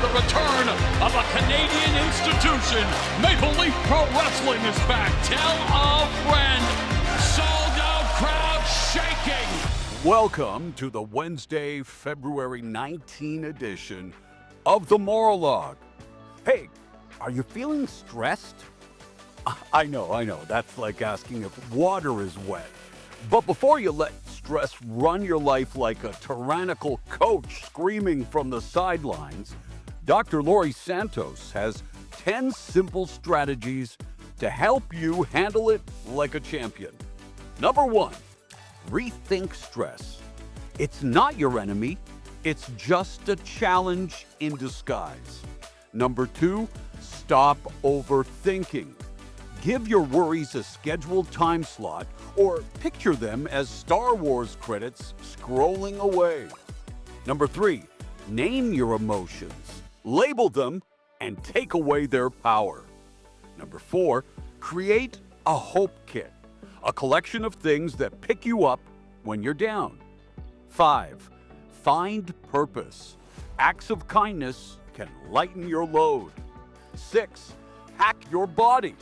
the return of a Canadian institution. Maple Leaf Pro Wrestling is back. Tell a friend. Sold out crowd shaking. Welcome to the Wednesday, February 19 edition of the Maurologue. Hey, are you feeling stressed? I know. That's like asking if water is wet. But before you let stress run your life like a tyrannical coach screaming from the sidelines, Dr. Laurie Santos has 10 simple strategies to help you handle it like a champion. Number 1, rethink stress. It's not your enemy, it's just a challenge in disguise. Number 2, stop overthinking. Give your worries a scheduled time slot or picture them as Star Wars credits scrolling away. Number 3, name your emotions, label them, and take away their power. Number 4, create a hope kit, a collection of things that pick you up when you're down. 5, find purpose. Acts of kindness can lighten your load. 6, hack your body.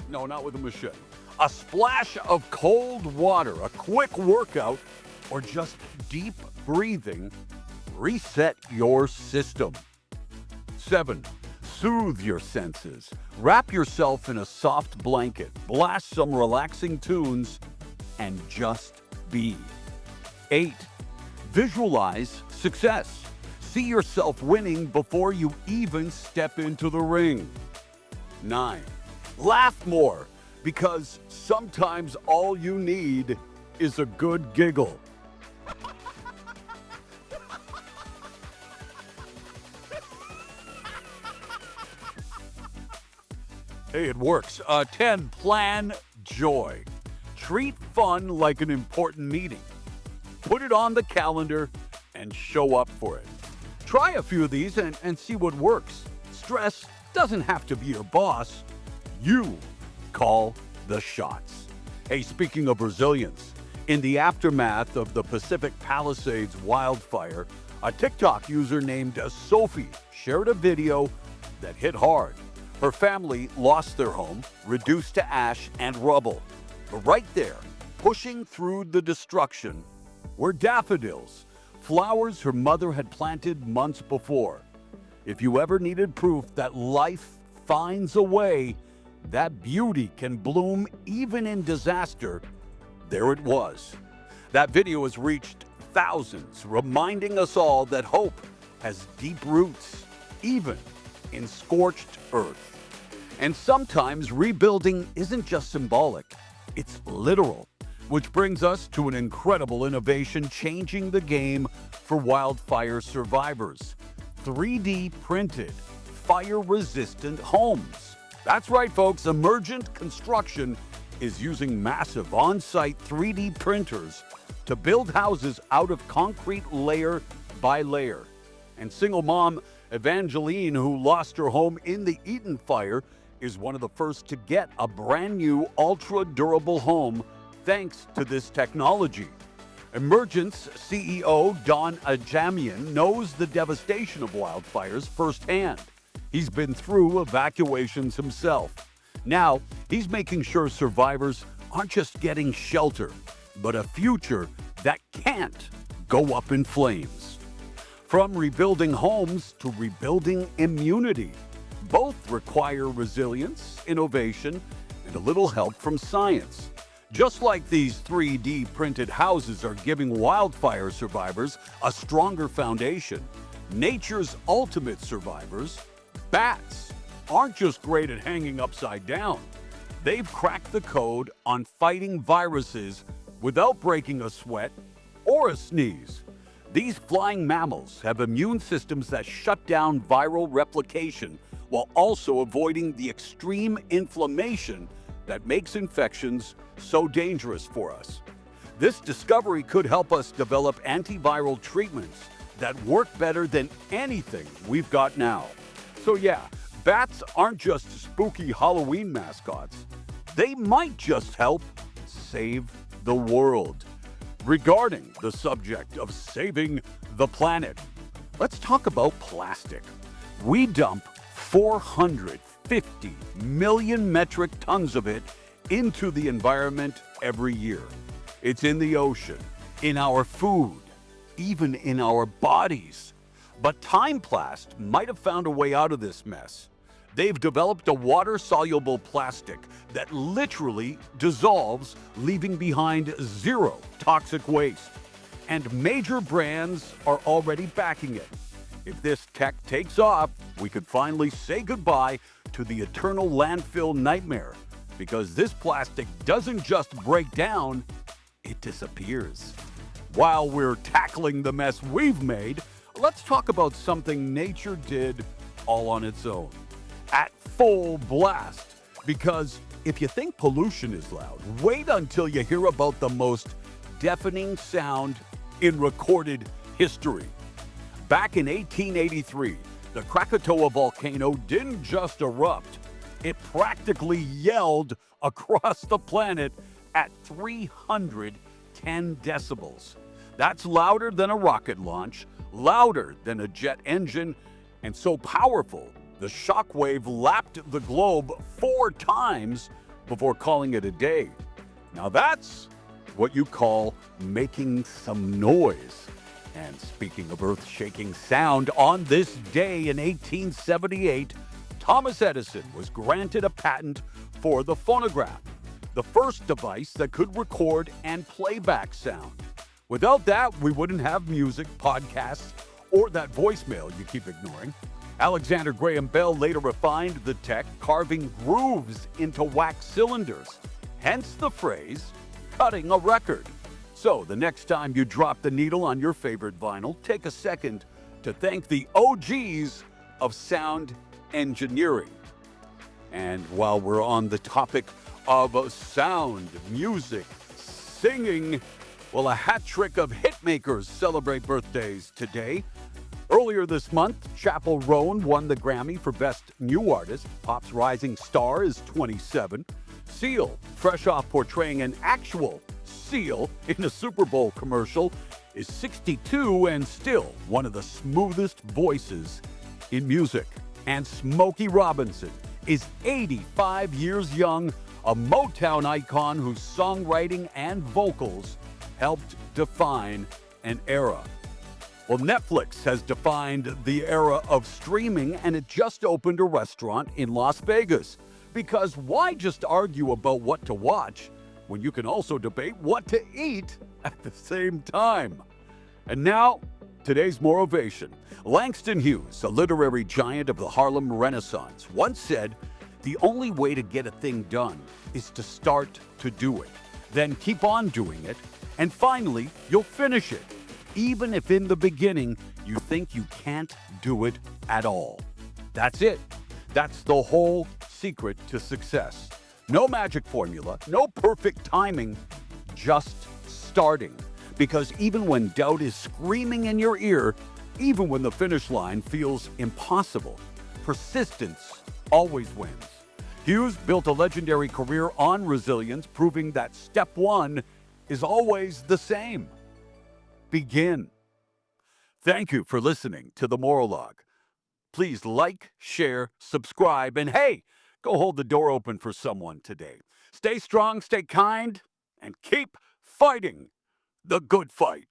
No, not with a machete. A splash of cold water, a quick workout, or just deep breathing reset your system. 7, soothe your senses. Wrap yourself in a soft blanket, blast some relaxing tunes, and just be. 8, visualize success. See yourself winning before you even step into the ring. 9, laugh more, because sometimes all you need is a good giggle. Hey, it works. 10, plan joy. Treat fun like an important meeting. Put it on the calendar and show up for it. Try a few of these and see what works. Stress doesn't have to be your boss. You call the shots. Hey, speaking of resilience, in the aftermath of the Pacific Palisades wildfire, a TikTok user named Sophie shared a video that hit hard. Her family lost their home, reduced to ash and rubble. But right there, pushing through the destruction, were daffodils, flowers her mother had planted months before. If you ever needed proof that life finds a way, that beauty can bloom even in disaster, there it was. That video has reached thousands, reminding us all that hope has deep roots, even in scorched earth. And sometimes rebuilding isn't just symbolic, it's literal. Which brings us to an incredible innovation changing the game for wildfire survivors. 3D printed, fire-resistant homes. That's right, folks. Emergent Construction is using massive on-site 3D printers to build houses out of concrete layer by layer. And single mom Evangeline, who lost her home in the Eaton fire, is one of the first to get a brand new ultra-durable home thanks to this technology. Emergent's CEO, Don Ajamian, knows the devastation of wildfires firsthand. He's been through evacuations himself. Now, he's making sure survivors aren't just getting shelter, but a future that can't go up in flames. From rebuilding homes to rebuilding immunity, both require resilience, innovation, and a little help from science. Just like these 3D printed houses are giving wildfire survivors a stronger foundation, nature's ultimate survivors, bats, aren't just great at hanging upside down. They've cracked the code on fighting viruses without breaking a sweat or a sneeze. These flying mammals have immune systems that shut down viral replication while also avoiding the extreme inflammation that makes infections so dangerous for us. This discovery could help us develop antiviral treatments that work better than anything we've got now. So yeah, bats aren't just spooky Halloween mascots. They might just help save the world. Regarding the subject of saving the planet, let's talk about plastic. We dump 450 million metric tons of it into the environment every year. It's in the ocean, in our food, even in our bodies. But Timeplast might have found a way out of this mess. They've developed a water-soluble plastic that literally dissolves, leaving behind zero toxic waste. And major brands are already backing it. If this tech takes off, we could finally say goodbye to the eternal landfill nightmare, because this plastic doesn't just break down, it disappears. While we're tackling the mess we've made, let's talk about something nature did all on its own, at full blast. Because if you think pollution is loud, wait until you hear about the most deafening sound in recorded history. Back in 1883, the Krakatoa volcano didn't just erupt, it practically yelled across the planet at 310 decibels. That's louder than a rocket launch, louder than a jet engine, and so powerful, the shockwave lapped the globe 4 times before calling it a day. Now that's what you call making some noise. And speaking of earth-shaking sound, on this day in 1878, Thomas Edison was granted a patent for the phonograph, the first device that could record and play back sound. Without that, we wouldn't have music, podcasts, or that voicemail you keep ignoring. Alexander Graham Bell later refined the tech, carving grooves into wax cylinders, hence the phrase, cutting a record. So the next time you drop the needle on your favorite vinyl, take a second to thank the OGs of sound engineering. And while we're on the topic of sound, music, singing, well, a hat trick of hitmakers celebrate birthdays today. Earlier this month, Chappell Roan won the Grammy for Best New Artist. Pop's rising star is 27. Seal, fresh off portraying an actual seal in a Super Bowl commercial, is 62 and still one of the smoothest voices in music. And Smokey Robinson is 85 years young, a Motown icon whose songwriting and vocals helped define an era. Well, Netflix has defined the era of streaming, and it just opened a restaurant in Las Vegas. Because why just argue about what to watch when you can also debate what to eat at the same time? And now, today's motivation. Langston Hughes, a literary giant of the Harlem Renaissance, once said, "The only way to get a thing done is to start to do it, then keep on doing it, and finally, you'll finish it, even if in the beginning you think you can't do it at all." That's it. That's the whole secret to success. No magic formula, no perfect timing, just starting. Because even when doubt is screaming in your ear, even when the finish line feels impossible, persistence always wins. Hughes built a legendary career on resilience, proving that step one is always the same. Begin. Thank you for listening to the Maurologue. Please like, share, subscribe, and hey, go hold the door open for someone today. Stay strong, stay kind, and keep fighting the good fight.